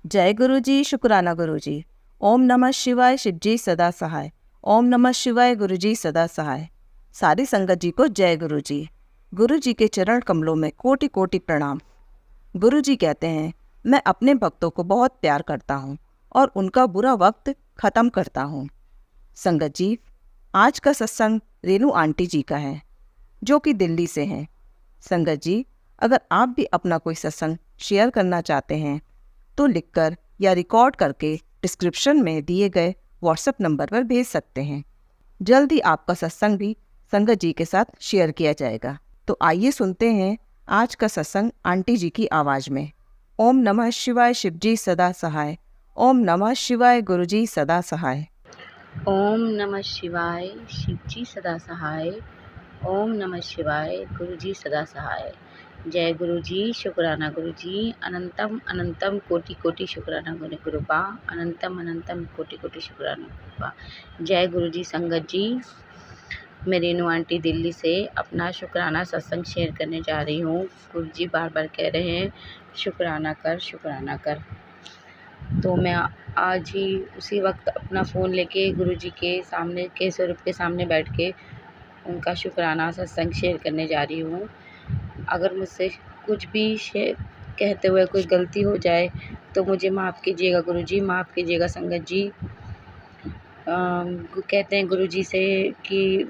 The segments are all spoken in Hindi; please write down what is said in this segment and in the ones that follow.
जय गुरु जी, शुक्राना गुरु जी। ओम नमः शिवाय, शिव जी सदा सहाय। ओम नमः शिवाय, गुरु जी सदा सहाय। सारी संगत जी को जय गुरु जी। गुरु जी के चरण कमलों में कोटि कोटि प्रणाम। गुरु जी कहते हैं, मैं अपने भक्तों को बहुत प्यार करता हूँ और उनका बुरा वक्त खत्म करता हूँ। संगत जी, आज का सत्संग रेनू आंटी जी का है, जो कि दिल्ली से हैं। संगत जी, अगर आप भी अपना कोई सत्संग शेयर करना चाहते हैं तो लिखकर या रिकॉर्ड करके डिस्क्रिप्शन में दिए गए व्हाट्सएप नंबर पर भेज सकते हैं। जल्द ही आपका सत्संग भी संगत जी के साथ शेयर किया जाएगा। तो आइए सुनते हैं आज का सत्संग आंटी जी की आवाज़ में। ओम नमः शिवाय, शिव जी सदा सहाय। ओम नमः शिवाय, गुरु जी सदा सहाय। ओम नमः शिवाय, शिव जी सदा सहाय। ओम नमः शिवाय, गुरु जी सदा सहाय। जय गुरु जी, शुक्राना गुरु जी। अनंतम अनंतम कोटि कोटि शुक्राना गुरु कृपा। अनंतम अनंतम कोटि कोटि शुक्राना कृपा। जय गुरु जी। संगत जी, मैं रेनू आंटी दिल्ली से अपना शुक्राना सत्संग शेयर करने जा रही हूँ। गुरु जी बार बार कह रहे हैं शुक्राना कर, शुक्राना कर। तो मैं आज ही उसी वक्त अपना फ़ोन लेके गुरुजी के सामने के स्वरूप के सामने बैठ के उनका शुक्राना सत्संग शेयर करने जा रही हूँ। अगर मुझसे कुछ भी कहते हुए कोई गलती हो जाए तो मुझे माफ़ कीजिएगा गुरुजी, माफ़ कीजिएगा संगत जी। कहते हैं गुरुजी से कि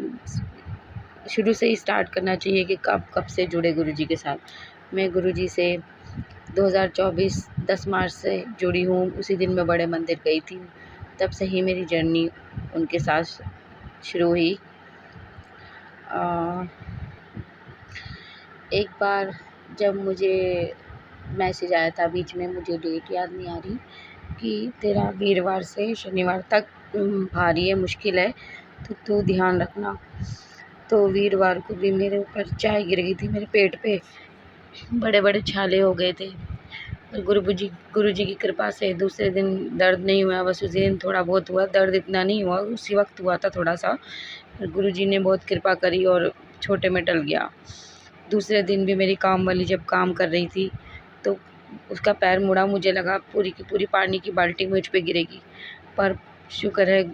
शुरू से ही स्टार्ट करना चाहिए कि कब से जुड़े गुरुजी के साथ। मैं गुरुजी से 2024 10 मार्च से जुड़ी हूँ। उसी दिन मैं बड़े मंदिर गई थी, तब से ही मेरी जर्नी उनके साथ शुरू हुई। एक बार जब मुझे मैसेज आया था, बीच में मुझे डेट याद नहीं आ रही, कि तेरा वीरवार से शनिवार तक भारी है, मुश्किल है, तो तू ध्यान रखना। तो वीरवार को भी मेरे ऊपर चाय गिर गई थी, मेरे पेट पे बड़े बड़े छाले हो गए थे। गुरु जी की कृपा से दूसरे दिन दर्द नहीं हुआ, बस उसी दिन थोड़ा बहुत हुआ, दर्द इतना नहीं हुआ, उसी वक्त हुआ था थोड़ा सा। गुरु जी ने बहुत कृपा करी और छोटे में टल गया। दूसरे दिन भी मेरी काम वाली जब काम कर रही थी तो उसका पैर मुड़ा, मुझे लगा पूरी की पूरी पानी की बाल्टी मुझ पे गिरेगी, पर शुक्र है,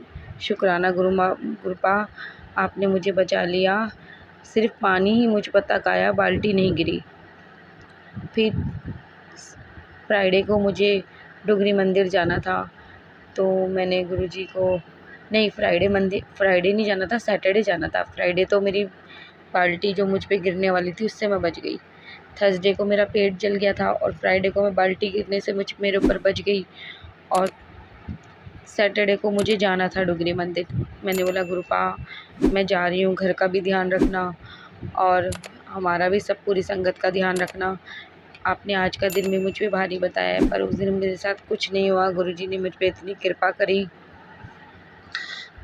शुक्राना कृपा, आपने मुझे बचा लिया। सिर्फ पानी ही मुझ पर तक आया, बाल्टी नहीं गिरी। फिर फ्राइडे को मुझे डुगरी मंदिर जाना था, तो मैंने गुरुजी को नहीं, फ्राइडे नहीं जाना था, सैटरडे जाना था। फ्राइडे तो मेरी बाल्टी जो मुझ पे गिरने वाली थी उससे मैं बच गई। थर्सडे को मेरा पेट जल गया था और फ्राइडे को मैं बाल्टी गिरने से मेरे ऊपर बच गई। और सैटरडे को मुझे जाना था डुगरी मंदिर। मैंने बोला गुरुपा मैं जा रही हूँ, घर का भी ध्यान रखना और हमारा भी सब पूरी संगत का ध्यान रखना। आपने आज का दिन भी मुझ पे भारी बताया है, पर उस दिन मेरे साथ कुछ नहीं हुआ। गुरुजी ने मुझ पे इतनी कृपा करी।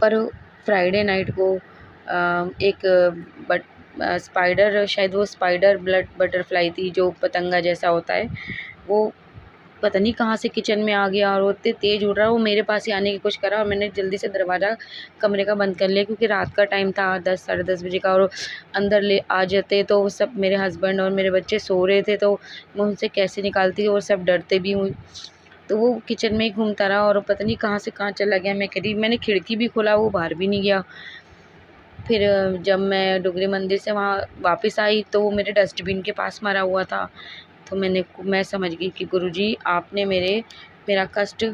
पर फ्राइडे नाइट को एक स्पाइडर, शायद वो स्पाइडर बटरफ्लाई थी, जो पतंगा जैसा होता है, वो पता नहीं कहाँ से किचन में आ गया और वो इतने तेज़ उड़ रहा, वो मेरे पास ही आने की कोशिश करा और मैंने जल्दी से दरवाज़ा कमरे का बंद कर लिया, क्योंकि रात का टाइम था, 10 साढ़े 10 बजे का, और अंदर ले आ जाते तो सब, मेरे हस्बैंड और मेरे बच्चे सो रहे थे, तो मैं उनसे कैसे निकालती, और सब डरते भी हुई। तो वो किचन में ही घूमता रहा और पता नहीं कहाँ से कहाँ चला गया। मैंने खिड़की भी खोला, वो बाहर भी नहीं गया। फिर जब मैं डुगरी मंदिर से वहाँ वापस आई तो वो मेरे डस्टबिन के पास मरा हुआ था। तो मैं समझ गई कि गुरुजी आपने मेरा कष्ट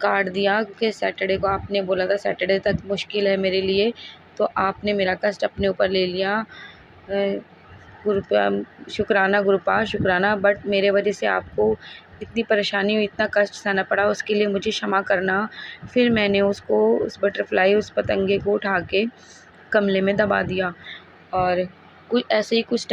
काट दिया, क्योंकि सैटरडे को आपने बोला था सैटरडे तक मुश्किल है मेरे लिए, तो आपने मेरा कष्ट अपने ऊपर ले लिया। शुक्राना गुरुपा, शुक्राना। बट मेरे वजह से आपको इतनी परेशानी हुई, इतना कष्ट सहना पड़ा, उसके लिए मुझे क्षमा करना। फिर मैंने उस बटरफ्लाई, उस पतंगे को उठा के गमले में दबा दिया। और कुछ ऐसे ही कुछ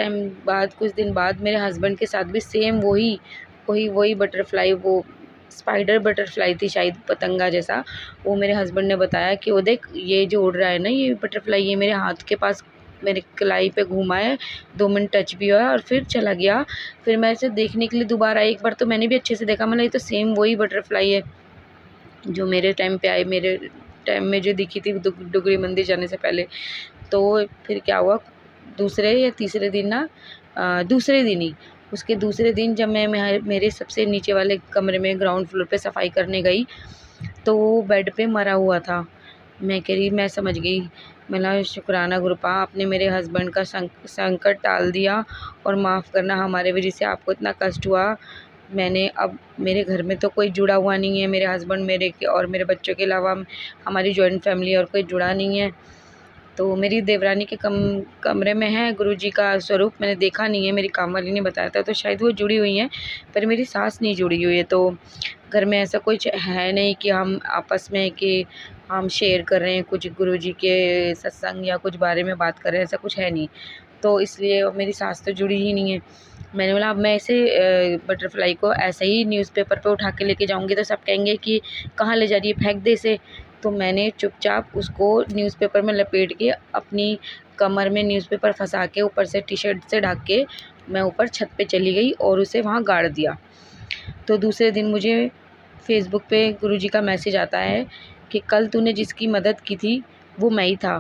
दिन बाद मेरे हस्बैंड के साथ भी सेम वही बटरफ्लाई, वो स्पाइडर बटरफ्लाई थी शायद, पतंगा जैसा। वो मेरे हस्बैंड ने बताया कि वो देख, ये जो उड़ रहा है ना, ये बटरफ्लाई, ये मेरे हाथ के पास मेरे कलाई पे घूमा है, 2 मिनट टच भी हुआ और फिर चला गया। फिर मैं इसे देखने के लिए दोबारा एक बार तो मैंने भी अच्छे से देखा, मतलब ये तो सेम वही बटरफ्लाई है जो मेरे टाइम पे आई, मेरे टाइम में जो दिखी थी डुगरी मंदिर जाने से पहले। तो फिर क्या हुआ, दूसरे या तीसरे दिन ना, दूसरे दिन ही उसके दूसरे दिन जब मैं मेरे सबसे नीचे वाले कमरे में ग्राउंड फ्लोर पे सफाई करने गई तो वो बेड पे मरा हुआ था। मैं कह रही, मैं समझ गई, मतलब शुक्राना गुरुपा, आपने मेरे हस्बैंड का संकट टाल दिया और माफ़ करना, हमारे वजह से आपको इतना कष्ट हुआ। मैंने अब मेरे घर में तो कोई जुड़ा हुआ नहीं है, मेरे हस्बैंड मेरे के और मेरे बच्चों के अलावा हमारी जॉइंट फैमिली और कोई जुड़ा नहीं है। तो मेरी देवरानी के कमरे में है गुरुजी का स्वरूप, मैंने देखा नहीं है, मेरी कामवाली ने बताया था, तो शायद वो जुड़ी हुई हैं, पर मेरी सास नहीं जुड़ी हुई है। तो घर में ऐसा कुछ है नहीं कि हम आपस में कि हम शेयर कर रहे हैं कुछ गुरुजी के सत्संग या कुछ बारे में बात कर रहे हैं, ऐसा कुछ है नहीं। तो इसलिए मेरी सास तो जुड़ी ही नहीं है। मैंने बोला अब मैं ऐसे बटरफ्लाई को ऐसे ही न्यूज़पेपर पे उठा के लेके जाऊंगी तो सब कहेंगे कि कहाँ ले जा रही है, फेंक दे इसे। तो मैंने चुपचाप उसको न्यूज़पेपर में लपेट के अपनी कमर में न्यूज़पेपर फंसा के ऊपर से टी शर्ट से ढक के मैं ऊपर छत पे चली गई और उसे वहाँ गाड़ दिया। तो दूसरे दिन मुझे फेसबुक पे गुरुजी का मैसेज आता है कि कल तूने जिसकी मदद की थी वो मैं ही था।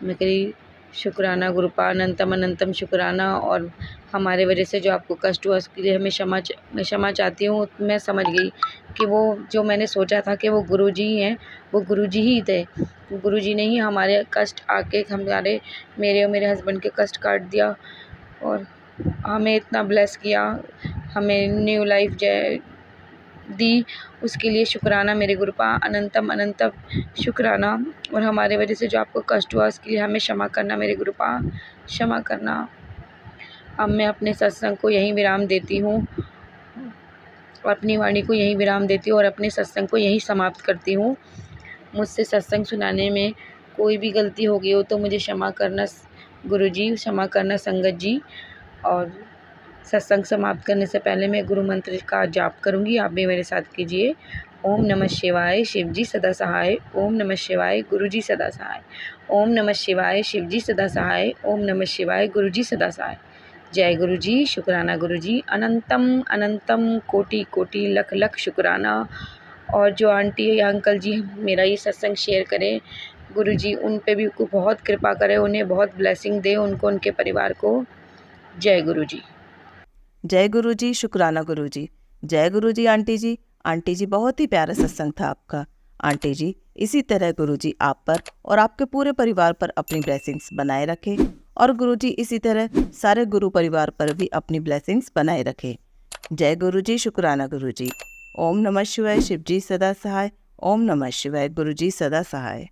मैं कह रही, शुक्राना गुरुपा, अनंतम अनंतम शुक्राना, और हमारे वजह से जो आपको कष्ट हुआ उसके लिए मैं क्षमा चाहती हूँ। मैं समझ गई कि वो जो मैंने सोचा था कि वो गुरुजी ही हैं, वो गुरुजी ही थे। गुरुजी ने ही हमारे कष्ट आके हमारे मेरे और मेरे हस्बैंड के कष्ट काट दिया और हमें इतना ब्लेस किया, हमें न्यू लाइफ दी, उसके लिए शुक्राना मेरे गुरुपा, अनंतम अनंतम शुक्राना। और हमारे वजह से जो आपको कष्ट हुआ उसके लिए हमें क्षमा करना मेरे गुरुपा, क्षमा करना। अब मैं अपने सत्संग को यहीं विराम देती हूँ, अपनी वाणी को यहीं विराम देती हूँ और अपने सत्संग को यहीं समाप्त करती हूँ। मुझसे सत्संग सुनाने में कोई भी गलती हो गई हो तो मुझे क्षमा करना गुरुजी, क्षमा करना संगत जी। और सत्संग समाप्त करने से पहले मैं गुरु मंत्र का जाप करूंगी, आप भी मेरे साथ कीजिए। ओम नमः शिवाय, शिव जी सदा सहाय। ओम नमः शिवाय, गुरु जी सदा सहाय। ओम नमः शिवाय, शिव जी सदा सहाय। ओम नमः शिवाय, गुरु जी सदा सहाय। जय गुरु जी, शुक्राना गुरु जी, अनंतम अनंतम कोटि कोटि लख लख शुक्राना। और जो आंटी या अंकल जी मेरा ये सत्संग शेयर करें, गुरु जी उन पे भी को बहुत कृपा करें, उन्हें बहुत ब्लेसिंग दे, उनको, उनके परिवार को। जय गुरु जी। जय गुरु जी, शुक्राना गुरु जी। जय गुरु जी आंटी जी। आंटी जी बहुत ही प्यारा सत्संग था आपका। आंटी जी इसी तरह गुरु जी आप पर और आपके पूरे परिवार पर अपनी ब्लेसिंग्स बनाए रखे और गुरु जी इसी तरह सारे गुरु परिवार पर भी अपनी ब्लेसिंग्स बनाए रखे। जय गुरु जी, शुक्राना गुरु जी। ओम नमः शिवाय, शिव जी सदा सहाय। ओम नमः शिवाय, गुरु जी सदा सहाय।